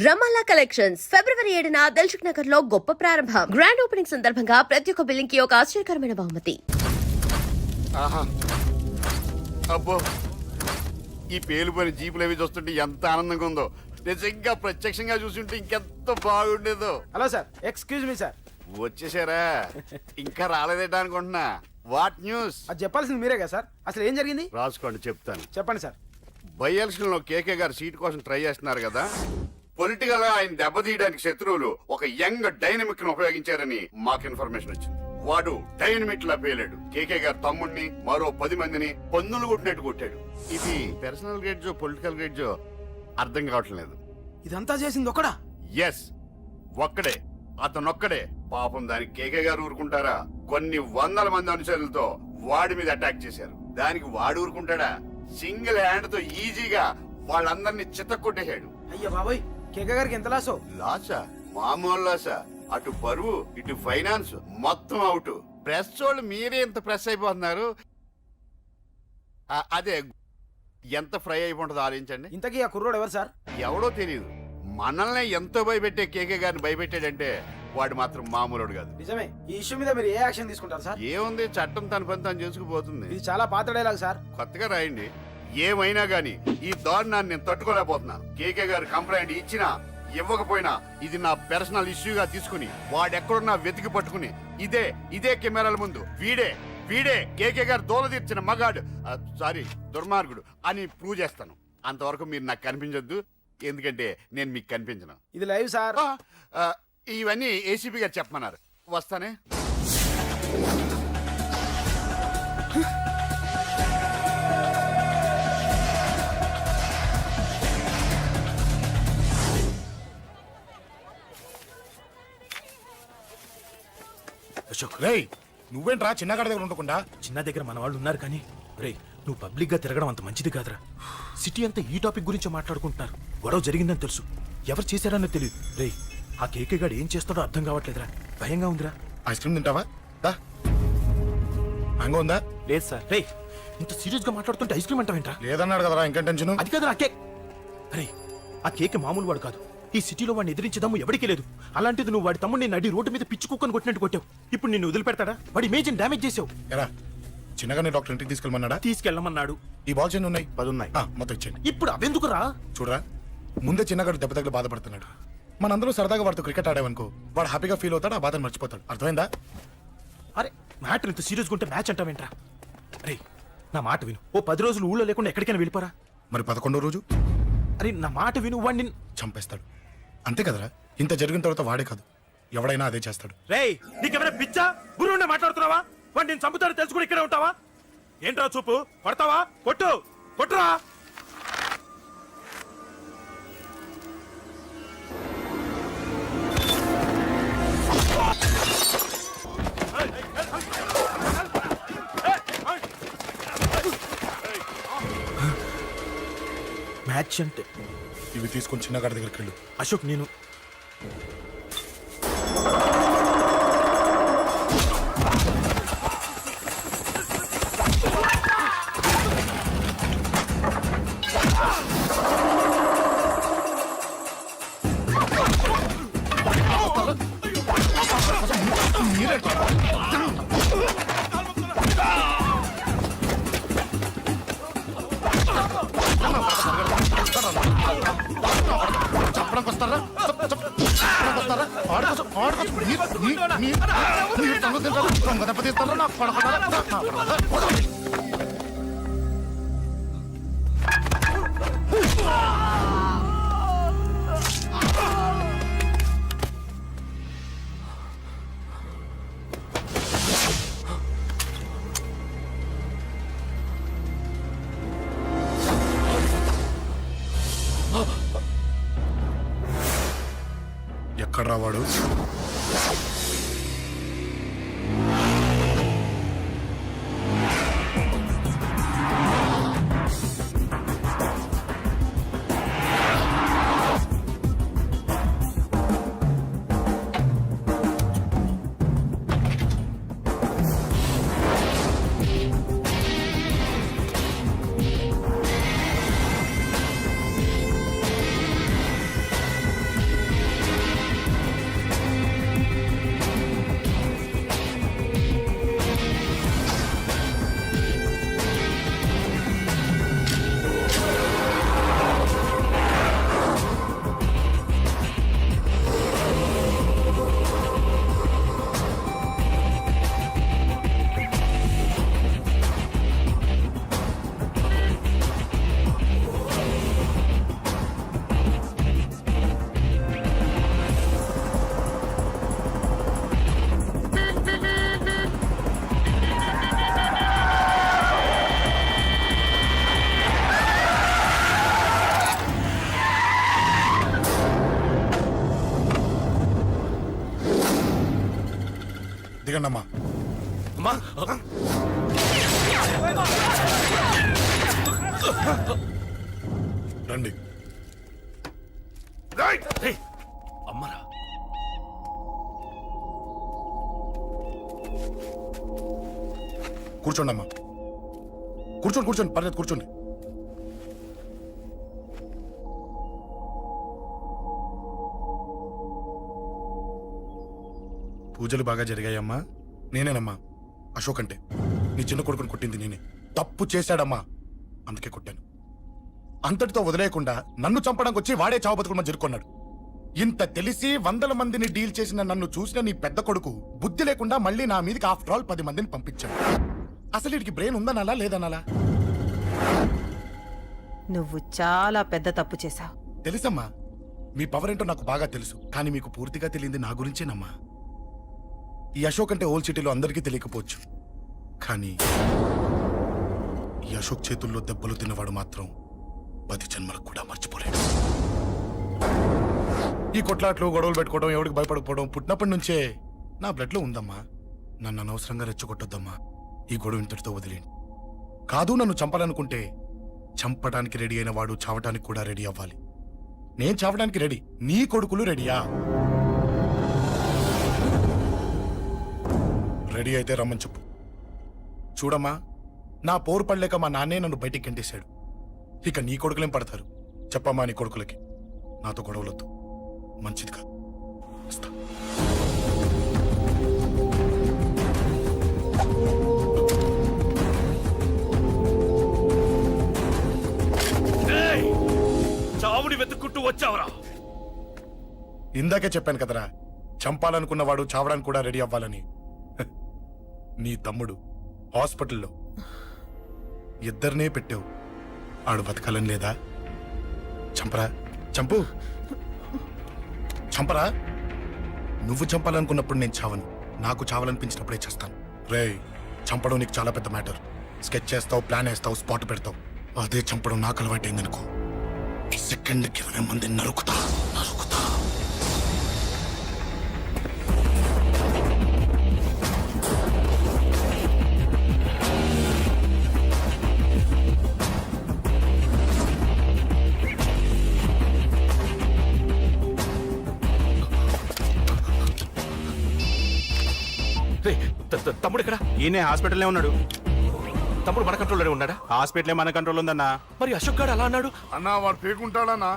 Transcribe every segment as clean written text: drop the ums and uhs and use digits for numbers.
రమాలా collections ఫిబ్రవరి 7న దిల్సుఖ్ నగర్ లో గొప్ప ప్రారంభం. గ్రాండ్ ఓపెనింగ్ సందర్భంగా ప్రతి ఒక్క బిల్లింగ్ కి ఒక ఆశ్చర్యకరమైన బహుమతి. ఆహా అబ్బో ఈ పేలుపోయిన జీపులు అవి చూస్తుంటే ఎంత ఆనందంగా ఉందో. నిజంగా ప్రత్యక్షంగా చూస్తుంటే ఇంకెంత బాగుండేదో. Hello sir, excuse me sir. వచ్చేసారా? ఇంకా రాలేదేటా అనుకుంటున్నా. What news? అది చెప్పాల్సింది మీరే కదా సార్. అసలు ఏం జరిగింది రాసుకోండి, చెప్తాను. చెప్పండి సార్. బై ఎలక్షన్ లో కేకే గారు సీట్ కోసం ట్రై చేస్తున్నారు కదా. పొలిటికల్ గా ఆయన దెబ్బతీయడానికి శత్రువులు ఒక యంగ్ డైనమిక్ ను ఉపయోగించారని మాకు ఇన్ఫర్మేషన్ వచ్చింది. వాడు డైనమిక్ లా పేలాడు. కేకే గారు తమ్ముడిని మరో 10 మందిని పన్నులు కొట్టినట్టు కొట్టాడు. ఇది పర్సనల్ గ్రేడ్జో పొలిటికల్ గ్రేడ్జో అర్థం కావట్లేదు. ఇదంతా చేసింది ఒకడా? ఎస్, ఒక్కడే, అతనొక్కడే. పాపం దానికి కేకే గారు ఊరుకుంటారా? కొన్ని వందల మంది అనుచరులతో వాడి మీద అటాక్ చేశారు. దానికి వాడు ఊరుకుంటాడా? సింగిల్ హ్యాండ్ తో ఈజీగా వాళ్ళందరినీ చిత్తకొట్టేశాడు. అయ్యా బాబాయ్, కేక గారికి ఎంత లాసో? లాసా? మామూలు లాసా? అటు పరువు ఇటు ఫైనాన్స్ మొత్తం అవుట్. ప్రెస్ వాళ్ళు మీరే ఎంత ప్రెస్ అయిపోతున్నారు. అదే ఎంత ఫ్రై అయిపోతుందో ఆలోచించండి. ఇంతకీ ఆ కుర్రోడు ఎవరు సార్? ఎవడో తెలియదు. మనల్ని ఎంతో భయపెట్టే కేకే గారిని భయపెట్టాడంటే వాడు మాత్రం మామూలుడు కాదు. నిజమే. ఈ ఇష్యూ మీద మీరు ఏ యాక్షన్ తీసుకుంటారు సార్? ఏముంది, చట్టం తన పని తను చేసుకుపోతుంది. ఇది చాలా పాత డైలాగ్ సార్. కొత్తగా రాయండి. ఏమైనా గాని ఈ దారుణాన్ని నేను తట్టుకోలేకపోతున్నాను. కేకే గారు కంప్లైంట్ ఇచ్చినా ఇవ్వకపోయినా ఇది నా పర్సనల్ ఇష్యూగా తీసుకుని వాడెక్కడున్నా వెతికి పట్టుకుని ఇదే కెమెరాల ముందు వీడే కేకే గారు దోల తీర్చిన మగాడు, సారీ దుర్మార్గుడు అని ప్రూవ్ చేస్తాను. అంతవరకు మీరు నాకు కనిపించొద్దు, ఎందుకంటే నేను మీకు కనిపించను. ఇది లైవ్ సార్. ఇవన్నీ ఏసీపీ గారు చెప్పమన్నారు. వస్తానే. అశోక్, రేయ్ నువ్వేంట్రా చిన్నగాడి దగ్గర ఉండకుండా? చిన్న దగ్గర మన వాళ్ళు ఉన్నారు కానీ రేయ్ నువ్వు పబ్లిక్ గా తిరగడం అంత మంచిది కాదురా. సిటీ అంతా ఈ టాపిక్ గురించి మాట్లాడుకుంటున్నారు. గొడవ జరిగిందని తెలుసు, ఎవరు చేశారన్నది తెలియదు. రేయ్ ఆ కేకే గాడు ఏం చేస్తాడో అర్థం కావట్లేదురా, భయంగా ఉందిరా. ఐస్ క్రీమ్ తింటావా? మ్యాంగో ఉందా? లేదు సార్. రేయ్ ఇంత సీరియస్ గా మాట్లాడుతుంటే ఐస్ క్రీమ్ అంటావేంట్రా? లేదన్నాడు కదరా, ఇంకా టెన్షన్. అది కాదు ఆ కేక్. రేయ్ ఆ కేక్ మామూలు వాడు కాదు. ఈ సిటీలో వాడిని ఎదిరించదమ్ము ఎవరికీ లేదు. అలాంటిది నువ్వు వాడి తమ్ముడిని నడి రోడ్డు మీద పిచ్చి కుక్కను కొట్టినట్టు కొట్టావు. ఇప్పుడు నిన్ను వదిలిపెడతాడా? వాడి ఇమేజ్ డ్యామేజ్ చేసావు. ఎరా చిన్నగానే డాక్టర్ ఇంటికి తీసుకెళ్ళమన్నాడా? తీసుకెళ్ళమన్నాడు. ఈ బాల్స్ ఎన్ని ఉన్నాయి? 10 ఉన్నాయి. మొత్తం ఇచ్చేయండి. ఇప్పుడు అవెందుకురా? చూడరా, ముందే చిన్నగాడు దెబ్బ తగిలి బాధపడుతున్నాడు. మనందరూ సరదాగా వాడితో క్రికెట్ ఆడామనుకో, వాడు హ్యాపీగా ఫీల్ అవుతాడు, ఆ బాధను మర్చిపోతాడు. అర్థమైందా? అరే మ్యాటర్ ఇంత సీరియస్గా ఉంటే మ్యాచ్ అంటావేంట్రా? రే నా మాట విను. ఓ 10 రోజులు ఊళ్ళో లేకుండా ఎక్కడికైనా వెళ్ళిపోరా. మరి 11వ రోజు? అరే నా మాట విను, వాడిని చంపేస్తాడు. అంతే కదరా? ఇంత జరిగిన తర్వాత వాడే కాదు, ఎవడైనా అదే చేస్తాడు. రేయ్ నీకెవరైనా పిచ్చా గురువునే మాట్లాడుతున్నావా? వాడు నేను చంపుతాడు తెలుసు కూడా ఇక్కడే ఉంటావా? ఏంట్రా చూపు? కొడతావా? కొట్టురా. మ్యాచ్ అంటే ఇవి తీసుకొని చిన్నగాడి దగ్గరికి వెళ్ళు. అశోక్ నేను ఎక్కడ రావాడు? దిగండి అమ్మా. అమ్మా రండి. రేయ్, అమ్మరా కూర్చోండి అమ్మా. కూర్చోండి కూర్చోండి, పర్లేదు కూర్చోండి. పూజలు బాగా జరిగాయమ్మా. నేనేనమ్మా అశోక్ అంటే. నీ చిన్న కొడుకుని కొట్టింది నేనే. తప్పు చేశాడమ్మా, అందుకే కొట్టాను. అంతటితో వదిలేయకుండా నన్ను చంపడానికి వచ్చి వాడే చావు బతుకులు జరుపుకున్నాడు. ఇంత తెలిసి 100 మందిని డీల్ చేసిన నన్ను చూసిన నీ పెద్ద కొడుకు బుద్ధి లేకుండా మళ్ళీ నా మీదకి ఆఫ్టర్ ఆల్ 10 మందిని పంపించాడు. అసలు వీడికి బ్రెయిన్ ఉందనాలా లేదనాలా? నువ్వు చాలా పెద్ద తప్పు చేశావు. తెలుసమ్మా, మీ పవర్ ఏంటో నాకు బాగా తెలుసు. కానీ మీకు పూర్తిగా తెలియంది నా గురించేనమ్మా. ఈ అశోక్ అంటే ఓల్డ్ సిటీలో అందరికీ తెలియకపోవచ్చు, కానీ ఈ అశోక్ చేతుల్లో దెబ్బలు తిన్నవాడు మాత్రం 10 జన్మలకు కూడా మర్చిపోలేడు. ఈ కొట్లాట్లు గొడవలు పెట్టుకోవడం, ఎవరికి భయపడకపోవడం పుట్టినప్పటి నుంచే నా బ్లడ్ లో ఉందమ్మా. నన్ను అనవసరంగా రెచ్చగొట్టొద్దమ్మా. ఈ గొడవ ఇంతటితో వదిలేండి. కాదు, నన్ను చంపాలనుకుంటే చంపడానికి రెడీ అయిన వాడు చావటానికి కూడా రెడీ అవ్వాలి. నేను చావడానికి రెడీ, నీ కొడుకులు రెడీయా? రెడీ అయితే రమ్మని చెప్పు. చూడమ్మా, నా పోరు పడలేక మా నాన్నే నన్ను బయటికి గెంటేశాడు. ఇక నీ కొడుకులేం పడతారు? చెప్పమ్మా నీ కొడుకులకి నాతో గొడవలొద్దు, మంచిది కాదు. వస్తా. చావుని వెతుక్కుంటూ వచ్చావరా? ఇందాకే చెప్పాను కదరా, చంపాలనుకున్నవాడు చావడానికి కూడా రెడీ అవ్వాలని. నీ తమ్ముడు హాస్పిటల్లో ఇద్దరినే పెట్టావు. ఆడు బతకాలని లేదా? చంపరా, చంపు, చంపరా. నువ్వు చంపాలనుకున్నప్పుడు నేను చావను, నాకు చావాలనిపించినప్పుడే చేస్తాను. రేయ్, చంపడం నీకు చాలా పెద్ద మ్యాటర్. స్కెచ్ చేస్తావు, ప్లాన్ వేస్తావు, స్పాట్ పెడతావు. అదే చంపడం నాకు అలవాటైందనుకో, సెకండ్కి 20 మంది నరుకుతా. రేయ్, తమ్ముడు ఇక్కడ? ఈయనే హాస్పిటల్లో ఉన్నాడు. తమ్ముడు మన కంట్రోల్లోనే ఉన్నాడా? హాస్పిటలే మన కంట్రోల్ ఉందన్నా. మరి అశోక్ గారు అలా అన్నాడు? అన్నా వాడు పేకుంటాడన్నా.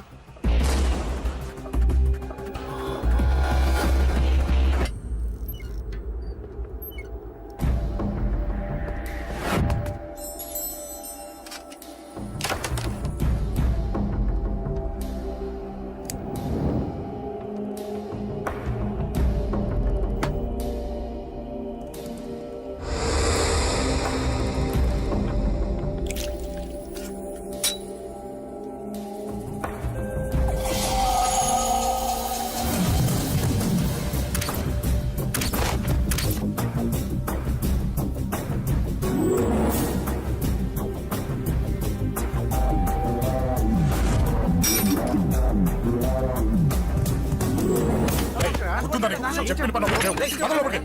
చెప్పిన పని ఒకటే. పద లోపలికి.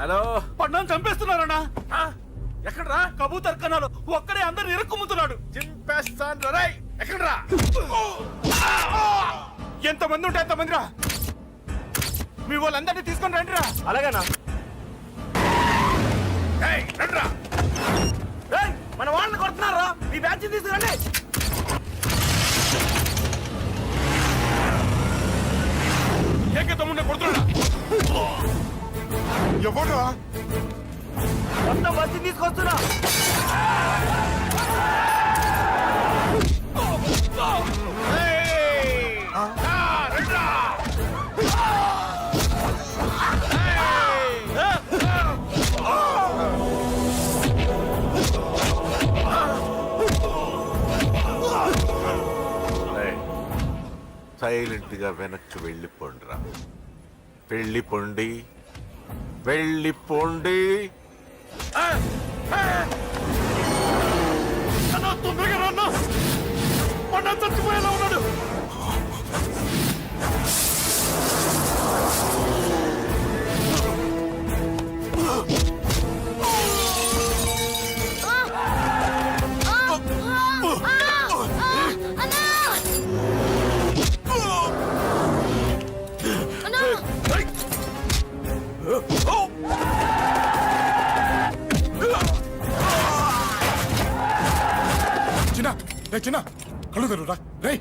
హలో, పడ్డాను చంపేస్తున్నారన్నా. ఎక్కడ్రా కబూతర్ కన్నాలు? ఒక్కడే అందరు ఇరుక్కుముతున్నాడు. చింపేస్తాను రే. ఎక్కడ్రా? ఎంతమంది ఉంటే ఎంతమంది రా. మీ వాళ్ళందరినీ తీసుకొని రండిరా. అలాగేనా? రండిరా. మన వాళ్ళని కొడుతున్నారా? మీ బ్యాచ్ తీసుకురండి. ఏకే తమ్ముడిని కొడుతున్నారు. మొత్తం వచ్చి తీసుకొస్తున్నా. సైలెంట్ గా వెనక్కి వెళ్ళిపోండిరా. వెళ్ళిపోండి, వెళ్ళిపోండి. తొందరగా రన్నా, మొన్న చచ్చిపోయేలా ఉన్నాడు. చిన్న కళ్ళు తెరురా రేయ్.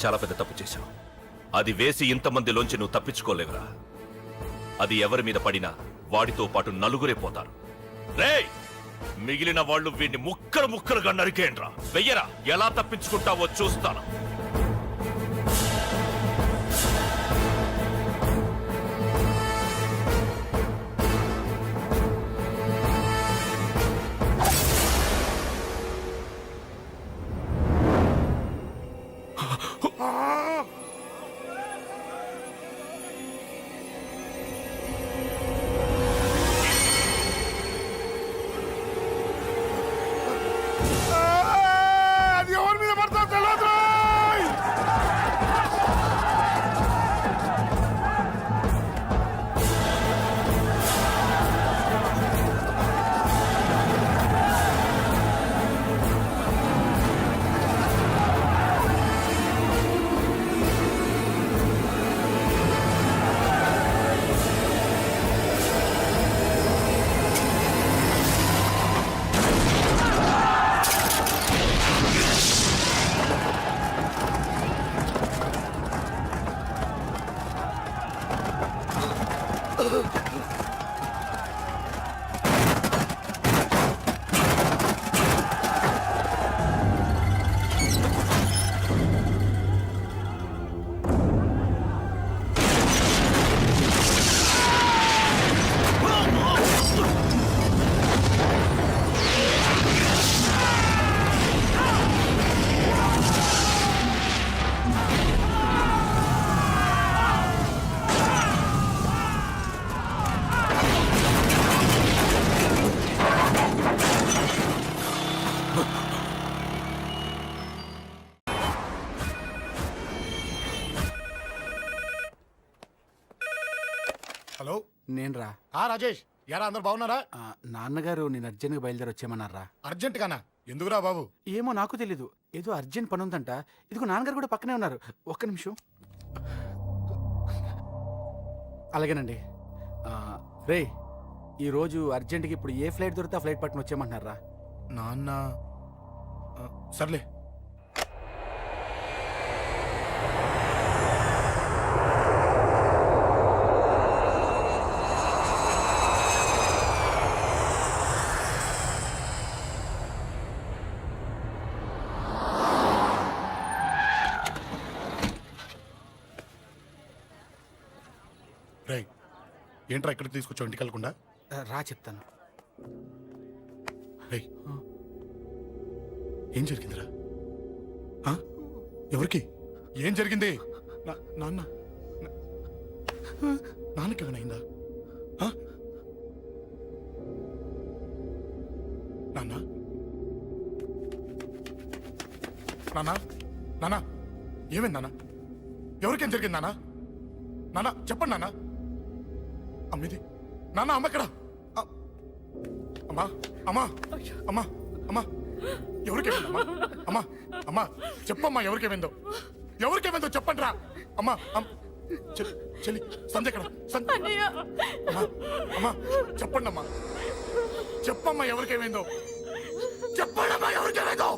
చాలా పెద్ద తప్పు చేశావు. అది వేసి ఇంతమందిలోంచి నువ్వు తప్పించుకోలేవురా. అది ఎవరి మీద పడినా వాడితో పాటు నలుగురే పోతారు. రేయ్, మిగిలిన వాళ్ళు వీడిని ముక్కలు ముక్కలుగా నరికేయండ్రా. వెయ్యరా, ఎలా తప్పించుకుంటావో చూస్తాను. అది ఎవరి మీద పడతా తెలియదు. హలో, నేనురా. రాజేష్. యారా, అందరు బాగున్నారా? నాన్నగారు నేను అర్జెంట్గా బయలుదేరి వచ్చేయమన్నారా? అర్జెంట్ గానా? ఎందుకురా బాబు? ఏమో నాకు తెలీదు, ఏదో అర్జెంట్ పని ఉందంట. ఇదిగో నాన్నగారు కూడా పక్కనే ఉన్నారు. ఒక్క నిమిషం. అలాగేనండి. రే, ఈరోజు అర్జెంట్కి ఇప్పుడు ఏ ఫ్లైట్ దొరికితే ఆ ఫ్లైట్ పట్టుకుని వచ్చేయమంటున్నారా? నాన్న సర్లే. రై, ఏంట్రా ఇక్కడికి తీసుకొచ్చావు ఇంటికి వెళ్ళకుండా? రా చెప్తాను. రై, ఏం జరిగిందిరా? ఎవరికి ఏం జరిగింది? నాన్న నాన్నకి ఏమైనా అయిందా? నాన్న నాన్న నాన్న ఏమైంది నాన్న? ఎవరికేం జరిగింది నాన్న? నాన్న చెప్పండి నాన్న. అమ్మిది నాన్న, అమ్మ ఎక్కడ? అమ్మా అమ్మా అమ్మా అమ్మా ఎవరికేమైందమ్మా? అమ్మా అమ్మా చెప్పమ్మా, ఎవరికేమైందో? ఎవరికేమైందో చెప్పండి రా. అమ్మా చెల్లి సంధ్య ఎక్కడ? అమ్మా అమ్మా చెప్పండి అమ్మా, చెప్పమ్మా ఎవరికేమైందో? చెప్పండి అమ్మా, ఎవరికేమైందో?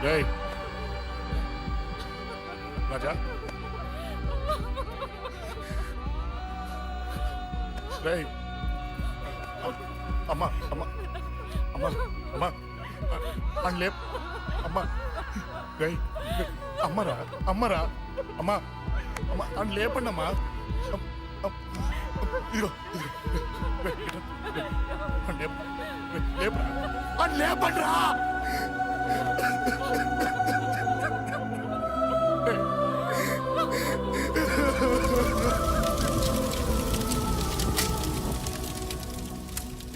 రేయ్ రాజా రేయ్ అమ్మా అమ్మా అమ్మా అమ్మా అని లేప్ అమ్మా రేయ్ అమ్మరా అమ్మరా అమ్మా అమ్మా అని లేపండి అమ్మా ఇదిగో అని లేపండ్రా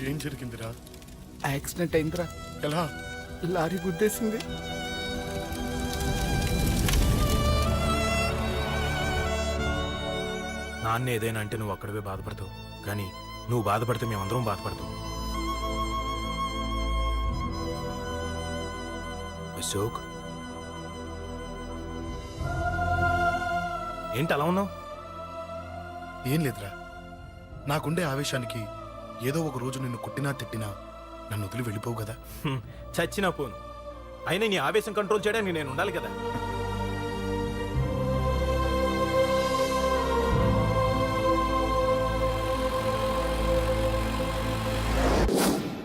ఏం జరిగిందిరా? యాక్సిడెంట్ అయిందిరా, ఎలా? లారీ గుద్దేసింది. నాన్న ఏదైనా అంటే నువ్వు అక్కడవే బాధపడతావు, కానీ నువ్వు బాధపడితే మేమందరం బాధపడతాం. అశోక్, ఏంటి అలా ఉన్నావు? ఏం లేదురా, నాకుండే ఆవేశానికి ఏదో ఒక రోజు నిన్ను కొట్టినా తిట్టినా నన్ను వదిలి వెళ్ళిపోవు కదా. చచ్చినా పోను, అయినా నీ ఆవేశం కంట్రోల్ చేయడానికి నేను ఉండాలి కదా.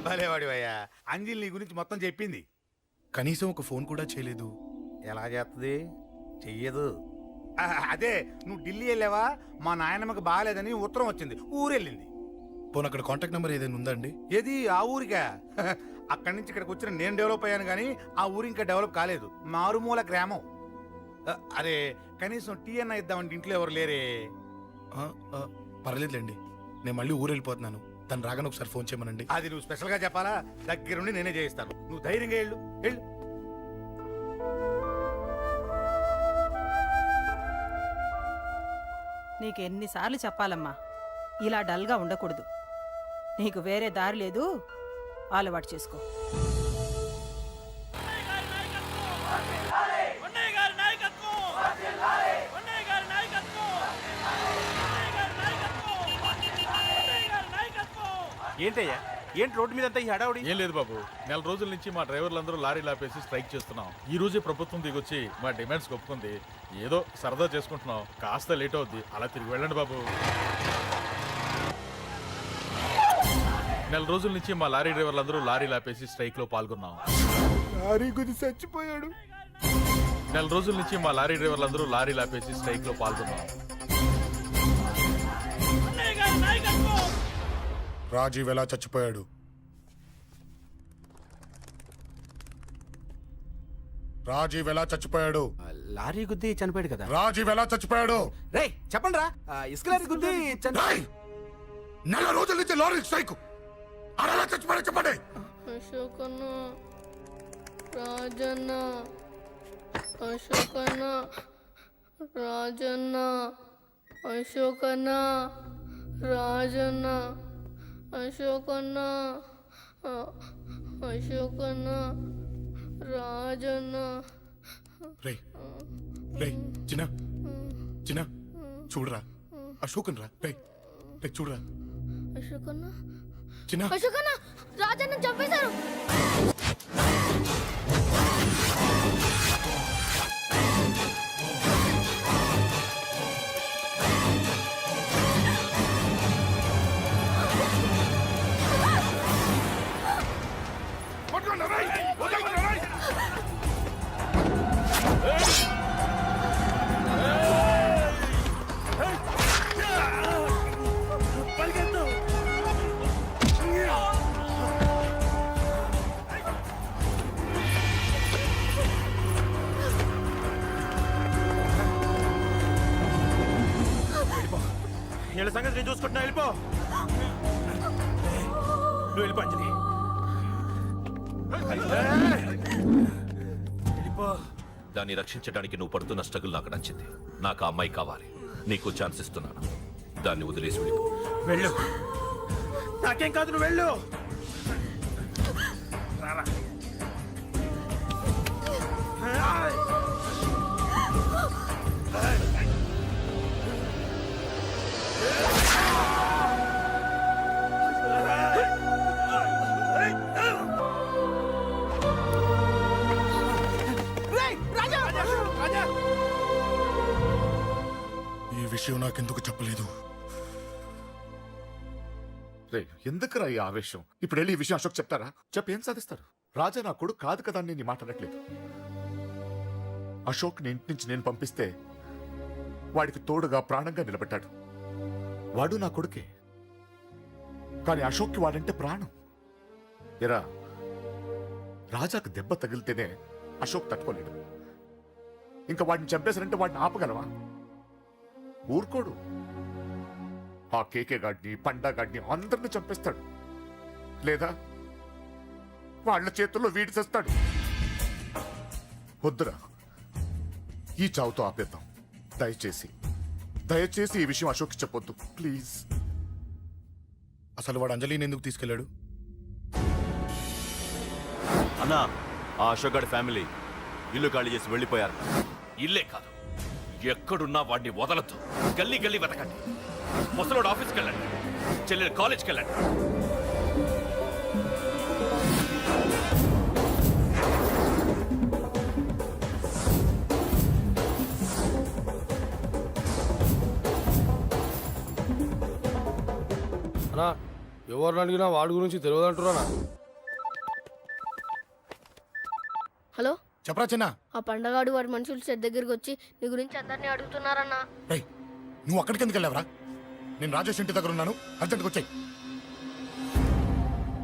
భలేవాడివయ్యా, అంజలి నీ గురించి మొత్తం చెప్పింది. కనీసం ఒక ఫోన్ కూడా చేయలేదు. ఎలా చేస్తుంది? చెయ్యదు. అదే నువ్వు ఢిల్లీ వెళ్ళావా, మా నాయనమ్మకి బాగాలేదని ఉత్తరం వచ్చింది, ఊరెళ్ళింది. పోనీ అక్కడ కాంటాక్ట్ నెంబర్ ఏదైనా ఉందా అండి? ఏది ఆ ఊరికా? అక్కడి నుంచి ఇక్కడికి వచ్చిన నేను డెవలప్ అయ్యాను కానీ ఆ ఊరు ఇంకా డెవలప్ కాలేదు, మారుమూల గ్రామం. అరే కనీసం టీ అన్న ఇద్దామంటే ఇంట్లో ఎవరు లేరే. పర్లేదులేండి, నేను మళ్ళీ ఊరు వెళ్ళిపోతున్నాను. తను రాగానే ఒకసారి ఫోన్ చేయమనండి. అది నువ్వు స్పెషల్ గా చెప్పాలా? దగ్గరుండి నేనే చేయిస్తాను, నువ్వు ధైర్యంగా వెళ్ళు వెళ్ళు. నీకు ఎన్నిసార్లు చెప్పాలమ్మా, ఇలా డల్గా ఉండకూడదు. నీకు వేరే దారి లేదు, అలవాటు చేసుకో. ఏంటయ్యా, ఏంటి రోడ్డు మీద అంతా ఈ హడావుడి? ఏం లేదు బాబు, నెల రోజుల నుంచి మా డ్రైవర్లందరూ లారీలు ఆపేసి స్ట్రైక్ చేస్తున్నాం. ఈ రోజే ప్రభుత్వం దిగొచ్చి మా డిమాండ్స్ ఒప్పుకుంది. ఏదో సరదా చేసుకుంటున్నాం, కాస్త లేట్ అవుద్ది, అలా తిరిగి వెళ్ళండి బాబు. నెల రోజుల నుంచి మా లారీ డ్రైవర్లందరూ లారీలు ఆపేసి స్ట్రైక్ లో పాల్గొన్నాం. లారీ గుద్ది చచ్చిపోయాడు. నెల రోజుల నుంచి మా లారీ డ్రైవర్లందరూ లారీలు ఆపేసి స్ట్రైక్ లో పాల్గొన్నాం. రాజీవ్ ఎలా చచ్చిపోయాడు? రాజీవ్ ఎలా చచ్చిపోయాడు? లారీ గుద్ది చనిపోయాడు కదా. రాజీవ్ ఎలా చచ్చిపోయాడు? రేయ్ చెప్పండి రా, ఇసుక లారీ గుద్ది రేయ్! నెల రోజుల నుంచి లారీ స్ట్రైక్, అలా చచ్చిపోయాడు చెప్పండి. అశోకన్న, రాజన్న, అశోకన్న, రాజన్న, అశోకన్న, రాజన్న, అశోకన్న, అశోకన్న, రాజన్న. రేయ్ రేయ్ చిన్న చిన్న చూడరా, అశోకన్ రా. రేయ్ రేయ్ చూడరా అశోకన్న, చిన్న. అశోకన్న, రాజన్న చంపేశారు. వీళ్ళ సంగతి నేను చూసుకుంటున్నా, వెళ్ళిపో. నువ్వు వెళ్ళిపో అంజలి. వెళ్ళిపో. దాన్ని రక్షించడానికి నువ్వు పడుతున్న స్ట్రగుల్ నాకు నచ్చింది. నాకు ఆ అమ్మాయి కావాలి. నీకు ఛాన్స్ ఇస్తున్నాను, దాన్ని వదిలేసి వెళ్ళిపో. వెళ్ళు, నాకేం కాదు, నువ్వు వెళ్ళు. విషయం నాకెందుకు చెప్పలేదు? రే ఎందుకురా ఈ ఆవేశం? ఇప్పుడు వెళ్ళి ఈ విషయం అశోక్ చెప్తారా? చెప్పి ఏం సాధిస్తారు? రాజా నా కొడుకు కాదు కదా అని నేను మాట్లాడట్లేదు. అశోక్ ని ఇంటి నుంచి నేను పంపిస్తే వాడికి తోడుగా ప్రాణంగా నిలబెట్టాడు. వాడు నా కొడుకే, కానీ అశోక్కి వాడంటే ప్రాణం. ఎరా, రాజాకు దెబ్బ తగిలితేనే అశోక్ తట్టుకోలేడు. ఇంకా వాడిని చంపేశారంటే వాడిని ఆపగలవా? ఊరుకోడు. ఆ కేకే గాడిని, పండా గాడిని అందరిని చంపేస్తాడు, లేదా వాళ్ళ చేతుల్లో వీడి చేస్తాడు. వద్దురా, ఈ చావుతో ఆపేద్దాం. దయచేసి దయచేసి ఈ విషయం అశోక్ చెప్పొద్దు ప్లీజ్. అసలు వాడు అంజలిని ఎందుకు తీసుకెళ్ళాడు? అన్నా, ఆ అశోక్ గారి ఫ్యామిలీ ఇల్లు ఖాళీ చేసి వెళ్ళిపోయారు. ఇల్లే కాదు, ఎక్కడున్నా వాడిని వదలద్దు. గల్లీ గల్లీ వెతకండి. ముసలోడు ఆఫీస్కి వెళ్ళండి, చెల్లెలు కాలేజ్కి వెళ్ళండి. అన్నా, ఎవరిని అడిగినా వాడి గురించి తెలియదంటున్నా. హలో, చెప్పరా చిన్న. ఆ పండగాడు వాడి మనుషులు సెట్ దగ్గరికి వచ్చి నీ గురించి అందరినీ అడుగుతున్నారన్నా. ఏయ్, నువ్వు అక్కడికి ఎందుకు వెళ్ళావరా? నేను రాజేష్ ఇంటి దగ్గర ఉన్నాను, అర్జెంట్గా వచ్చాయి.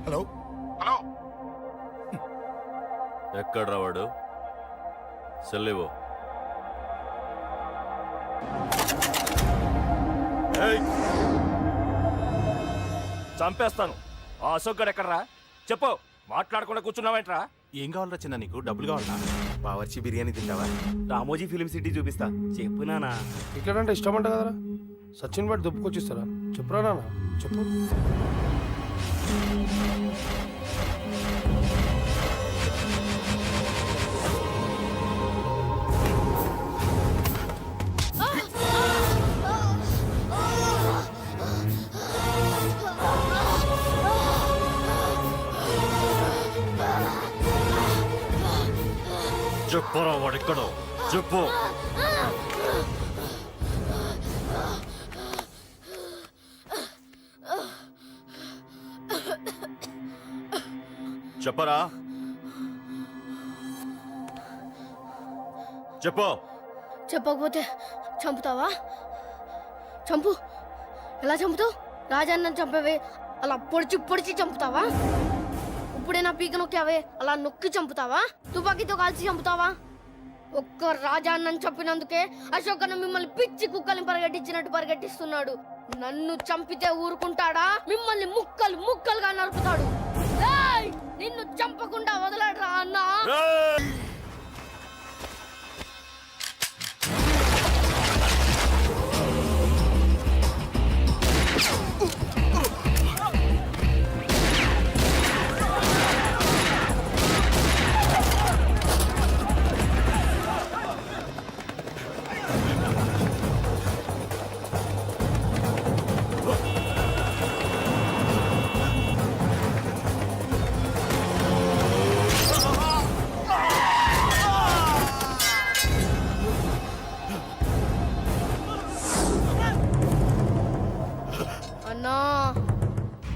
హలో హలో, ఎక్కడ్రా వాడు? సెల్లివో. చంపేస్తాను. ఆ అశోక్ గారు ఎక్కడరా? చెప్పు. మాట్లాడకుండా కూర్చున్నావేంట్రా? ఏం కావాలరా చిన్న నీకు? డబ్బులు కావాలా? బావర్చి బిర్యానీ తింటావా? రామోజీ ఫిలిం సిటీ చూపిస్తా. చెప్పు నానా. క్రికెట్ అంటే ఇష్టం అంట కదరా? సచిన్ బట్టి దుప్పుకొచ్చిస్తారా? చెప్పురా నాన్న, చెప్పు. చెప్పరా వాడెక్కడో చెప్పు. చెప్పరా, చెప్పు. చెప్పకపోతే చంపుతావా? చంపు. ఎలా చంపుతావు? రాజాన్న చంపేవే అలా పొడిచి పొడిచి చంపుతావా? ఇప్పుడైనా పీక నొక్కావే అలా నొక్కి చంపుతావా? తుపాకీతో కాల్చి చంపుతావా? ఒక్క రాజాన్నని చంపినందుకే అశోక్ అన్న మిమ్మల్ని పిచ్చి కుక్కల్ని పరిగెట్టించినట్టు పరిగెట్టిస్తున్నాడు. నన్ను చంపితే ఊరుకుంటాడా? మిమ్మల్ని ముక్కలు ముక్కలుగా నరుకుతాడు. ఏయ్! నిన్ను చంపకుండా వదలడరా అన్నా. అన్నా,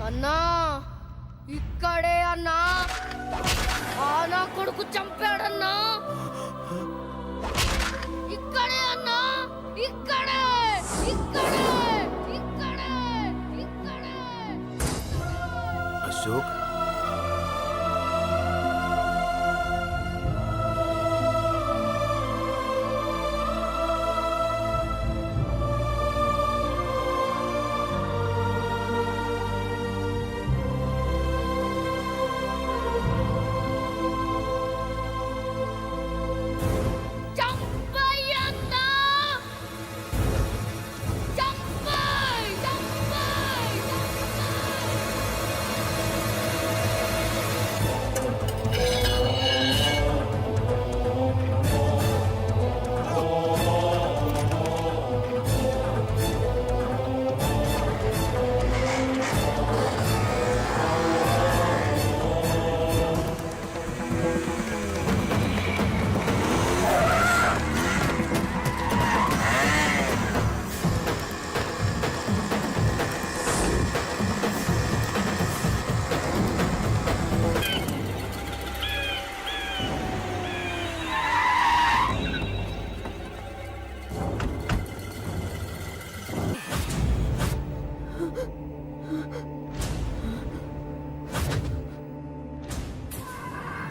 అన్నా, ఇక్కడే అన్నా. ఆ నా కొడుకు చంపాడన్నా. ఇక్కడే అన్నా, ఇక్కడే, ఇక్కడే, ఇక్కడే, ఇక్కడే. అశోక్,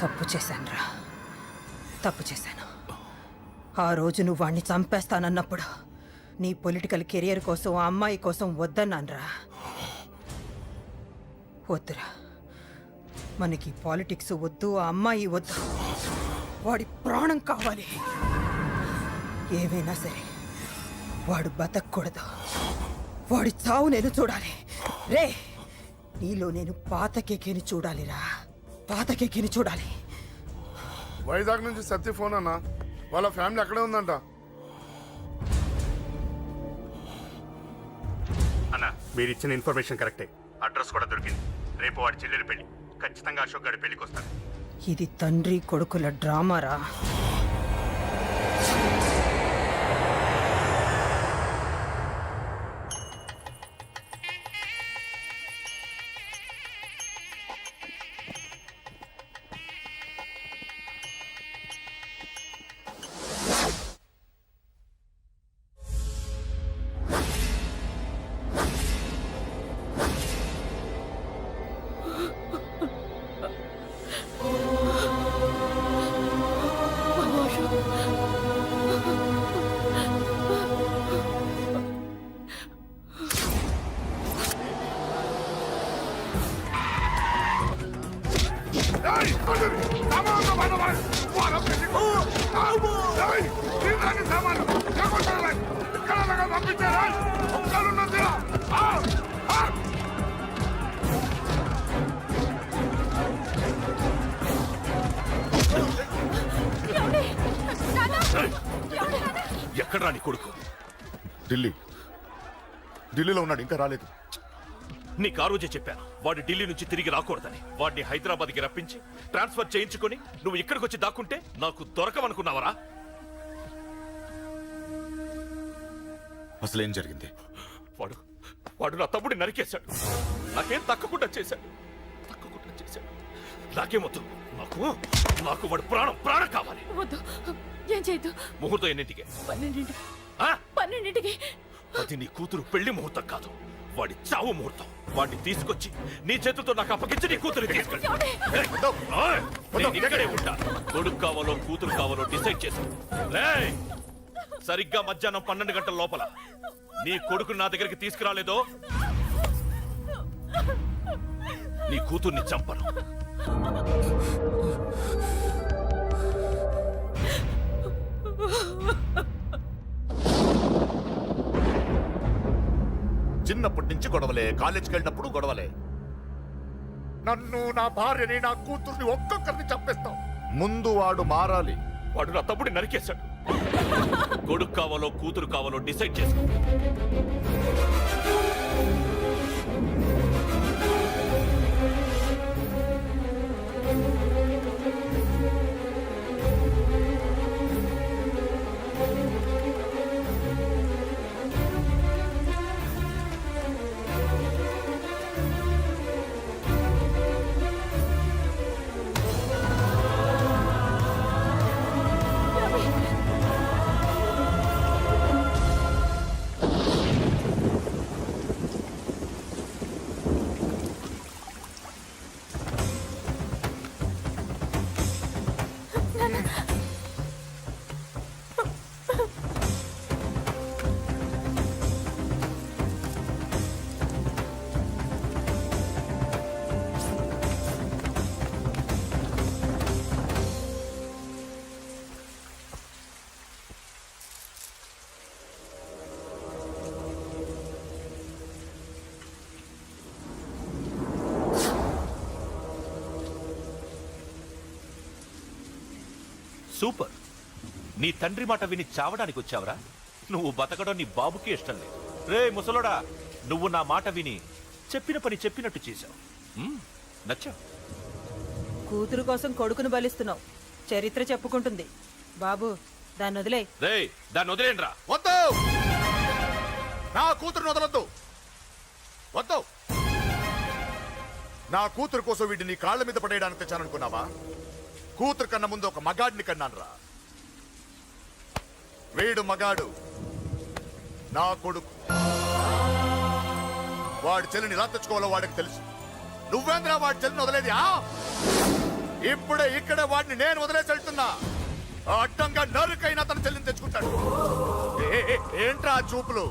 తప్పు చేశానురా, తప్పు చేశాను. ఆ రోజు నువ్వు వాణ్ణి చంపేస్తానన్నప్పుడు నీ పొలిటికల్ కెరియర్ కోసం ఆ అమ్మాయి కోసం వద్దన్నానురా. వద్దురా, మనకి పాలిటిక్స్ వద్దు, ఆ అమ్మాయి వద్దు, వాడి ప్రాణం కావాలి. ఏమైనా సరే వాడు బతకూడదు, వాడి చావు నేను చూడాలి. రే, నీలో నేను పాత కేకేని చూడాలిరా, పాత కేకేని చూడాలి. వైజాగ్ నుంచి సత్య ఫోన్ అన్న, వాళ్ళ ఫ్యామిలీ అక్కడే ఉందంట. అన్న, మీరు ఇచ్చిన ఇన్ఫర్మేషన్ కరెక్టే. అడ్రస్ కూడా దొరికింది. రేపు వాడి చెల్లెలి పెళ్లి. ఖచ్చితంగా అశోక్ గారి పెళ్లికి వస్తాడు. ఇది తండ్రి కొడుకుల డ్రామారా. ఎక్కడ్రా నీ కొడుకు? ఢిల్లీలో ఉన్నాడు, ఇంకా రాలేదు. నీకు ఆ రోజే చెప్పాను వాడు ఢిల్లీ నుంచి తిరిగి రాకూడదని. వాడిని హైదరాబాద్కి రప్పించి ట్రాన్స్ఫర్ చేయించుకొని నువ్వు ఇక్కడికి వచ్చి దాక్కుంటే నాకు దొరకమనుకున్నావరా? అసలేం జరిగింది? వాడు నా తమ్ముడిని నరికేశాడు. నాకేం తక్కకుండా చేశాడు. నాకేమొద్దు. నాకు వాడు ప్రాణం కావాలి. వద్దు, ఏం చేయొద్దు. ముహూర్తం ఎన్నింటికి? 12ంటికి. అది నీ కూతురు పెళ్లి ముహూర్తం కాదు, వాడి చావు ముహూర్తం. వాడిని తీసుకొచ్చి నీ చేతులతో నాకు అప్పగించి నీ కూతురు తీసుకెళ్ళి ఇక్కడే ఉంటా. కొడుకు కావాలో కూతురు కావాలో డిసైడ్ చేశాను. సరిగ్గా మధ్యాహ్నం 12 గంటల లోపల నీ కొడుకు నా దగ్గరికి తీసుకురాలేదో నీ కూతుర్ని చంపను. చిన్నప్పటి నుంచి గొడవలే, కాలేజీకి వెళ్ళినప్పుడు గొడవలే. నన్ను, నా భార్యని, నా కూతుర్ని ఒక్కొక్కరిని చంపేస్తాం. ముందు వాడు మారాలి. వాడు నా తమ్ముడిని నరికేశాడు. కొడుకు కావాలో కూతురు కావాలో డిసైడ్ చేసుకో. సూపర్. నీ తండ్రి మాట విని చావడానికి వచ్చావరా? నువ్వు బతకడం నీ బాబుకి ఇష్టం లేదు. రే ముసలోడా, నువ్వు నా మాట విని చెప్పిన పని చెప్పినట్టు చేశావు. నచ్చా? కూతురు కోసం కొడుకును బలిస్తున్నావు. చరిత్ర చెప్పుకుంటుంది. బాబు, దాన్ని వదిలే. రే, దాన్ని వదిలేండ్రా. వద్దు, నా కూతురుని వదలొద్దు. వద్దు, నా కూతురు కోసం వీడిని నీ కాళ్ళ మీద పడేయడానికి తెచ్చాననుకున్నావా? కూతురు కన్నా ముందు ఒక మగాడిని కన్నాను రా. వీడు మగాడు, నా కొడుకు. వాడి చెల్లిని ఎలా తెచ్చుకోవాలో వాడికి తెలుసు. నువ్వేంద్రా వాడి చెల్లిని వదిలేది? ఇప్పుడే ఇక్కడే వాడిని నేను వదిలేసి వెళ్తున్నా. ఆ అడ్డంగా నరుకైనా తన చెల్లిని తెచ్చుకుంటాడు. ఏంట్రా ఆ చూపులు?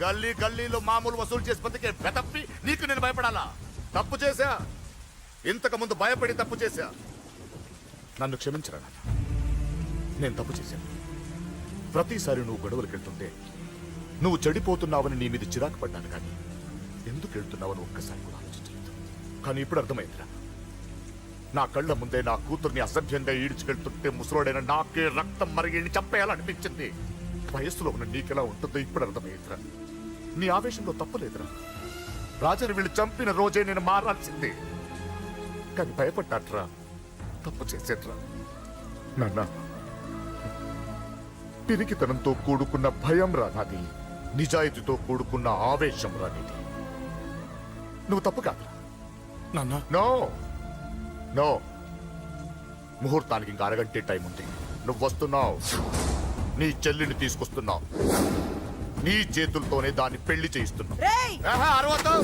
గల్లీ గల్లీలో మామూలు వసూలు చేసి బతికే బెతప్పి నీకు నేను భయపడాలా? తప్పు చేశా, ఇంతకు ముందు భయపడి తప్పు చేశా. నన్ను క్షమించరా నాన్న, నేను తప్పు చేశాను. ప్రతిసారి నువ్వు గొడవలకు వెళ్తుంటే నువ్వు చెడిపోతున్నావని నీ మీద చిరాకు పడ్డాను, కానీ ఎందుకు వెళ్తున్నావని ఒక్కసారి కూడా ఆలోచించలేదు. కానీ ఇప్పుడు అర్థమైందిరా, నా కళ్ళ ముందే నా కూతుర్ని అసభ్యంగా ఈడ్చుకెళ్తుంటే ముసలోడైన నాకే రక్తం మరిగి చంపేయాలనిపించింది. వయస్సులో ఉన్న నీకెలా ఉంటుందో ఇప్పుడు అర్థమైందిరా. నీ ఆవేశంలో తప్పలేదురా. రాజాని వీళ్ళు చంపిన రోజే నేను మారాల్సిందే, కానీ భయపడ్డాట్రా, తప్పు చేసేట్రా. నాన్న, పిరికితనంతో కూడుకున్న భయం రా నాది, నిజాయితీతో కూడుకున్న ఆవేశం రా నీది. నువ్వు తప్పు కాదురా నాన్న. నో నో, ముహూర్తానికి ఇంకా అరగంటే టైం ఉంది. నువ్వు వస్తున్నావు, నీ చెల్లిని తీసుకొస్తున్నావు, నీ చేతులతోనే దాన్ని పెళ్లి చేయిస్తున్నావు. అరవతో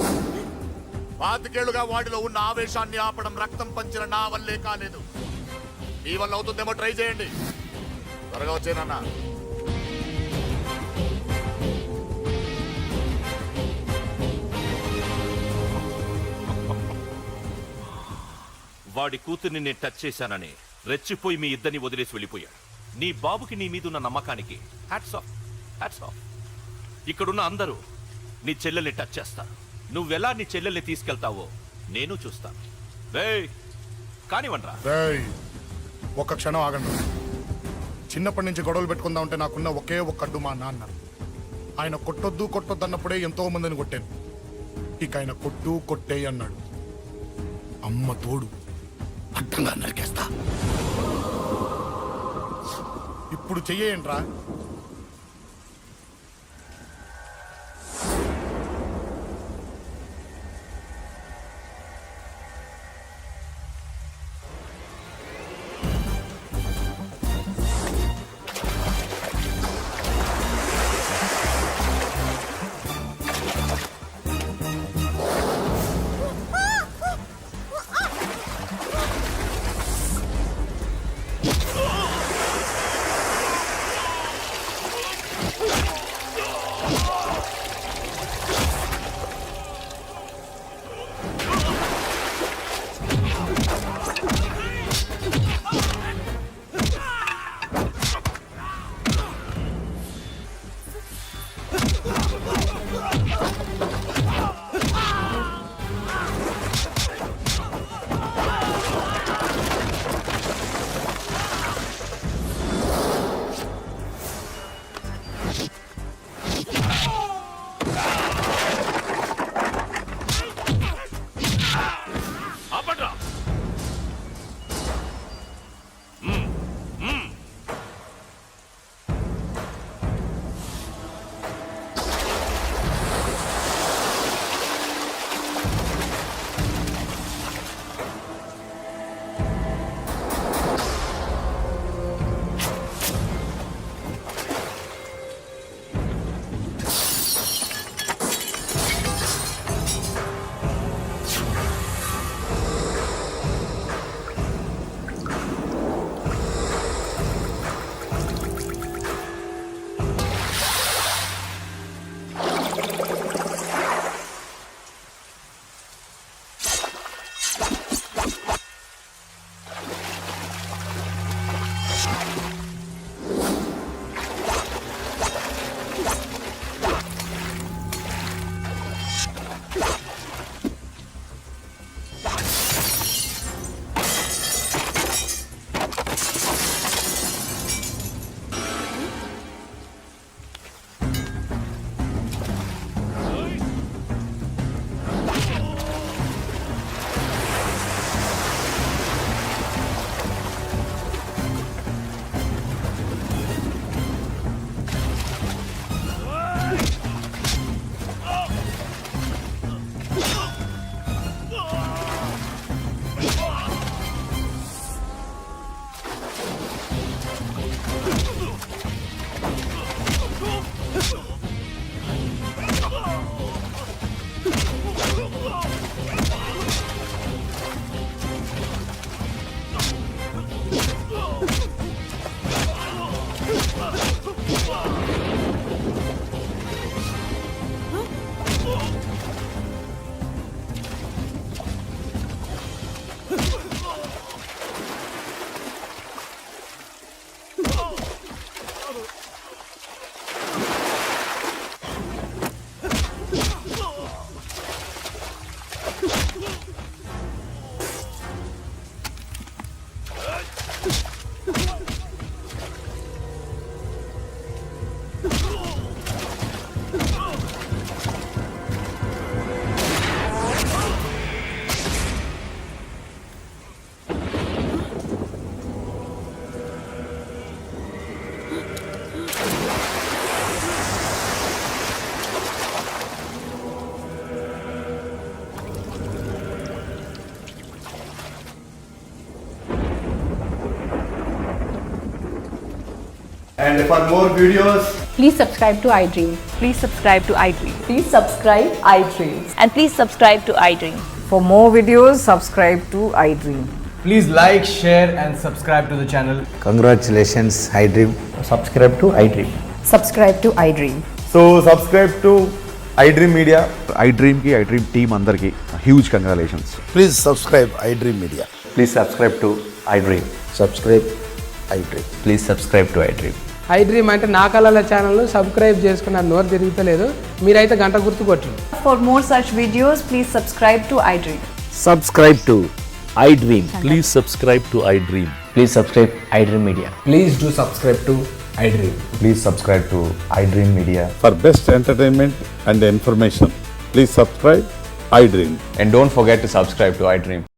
25 ఏళ్లుగా వాడిలో ఉన్న ఆవేశాన్ని ఆపడం రక్తం పంచిన నా వల్లే కాలేదు. మీ వల్ల అవుతుందేమో ట్రై చేయండి. త్వరగా వచ్చేనన్నా. వాడి కూతుర్ని నేను టచ్ చేశానని రెచ్చిపోయి మీ ఇద్దరిని వదిలేసి వెళ్ళిపోయాడు. నీ బాబుకి నీ మీదున్న నమ్మకానికి హ్యాట్స్ ఆఫ్, హ్యాట్స్ ఆఫ్. ఇక్కడున్న అందరూ నీ చెల్లెల్ని టచ్ చేస్తారు. నువ్వెలా నీ చెల్లెల్ని తీసుకెళ్తావో నేను చూస్తాను. కానివ్వండ్రా. ఒక్క క్షణం ఆగండి. చిన్నప్పటి నుంచి గొడవలు పెట్టుకుందాం అంటే నాకున్న ఒకే ఒక్క అడ్డు మా నాన్న. ఆయన కొట్టొద్దు కొట్టొద్దు అన్నప్పుడే ఎంతో మందిని కొట్టాను. ఇక ఆయన కొట్టు కొట్టే అన్నాడు. అమ్మ తోడు అడ్డంగా నరికేస్తా. ఇప్పుడు చెయ్యేయండ్రా. And for more videos, Please subscribe to iDream. Please subscribe to iDream. Please subscribe iDream. And please subscribe to iDream. For more videos, subscribe to iDream. please like, share, and subscribe to the channel. Congratulations iDream. Subscribe to iDream. Subscribe to iDream. So, subscribe to iDream Media. iDream కి iDream team అందరికి huge congratulations. Please subscribe iDream media. Please subscribe to iDream. Subscribe iDream. Please subscribe to iDream. iDream అంటే నా కళల channel subscribe చేసుకున్న నోరు తిరుగుతలేదు, మీరైతే గంట గుర్తు కొట్టండి. For more such videos, please subscribe to iDream. Subscribe to iDream. Please subscribe to iDream. Please subscribe iDream Media. Please do subscribe to iDream. Please subscribe to iDream Media. For best entertainment and information please subscribe iDream. And don't forget to subscribe to iDream.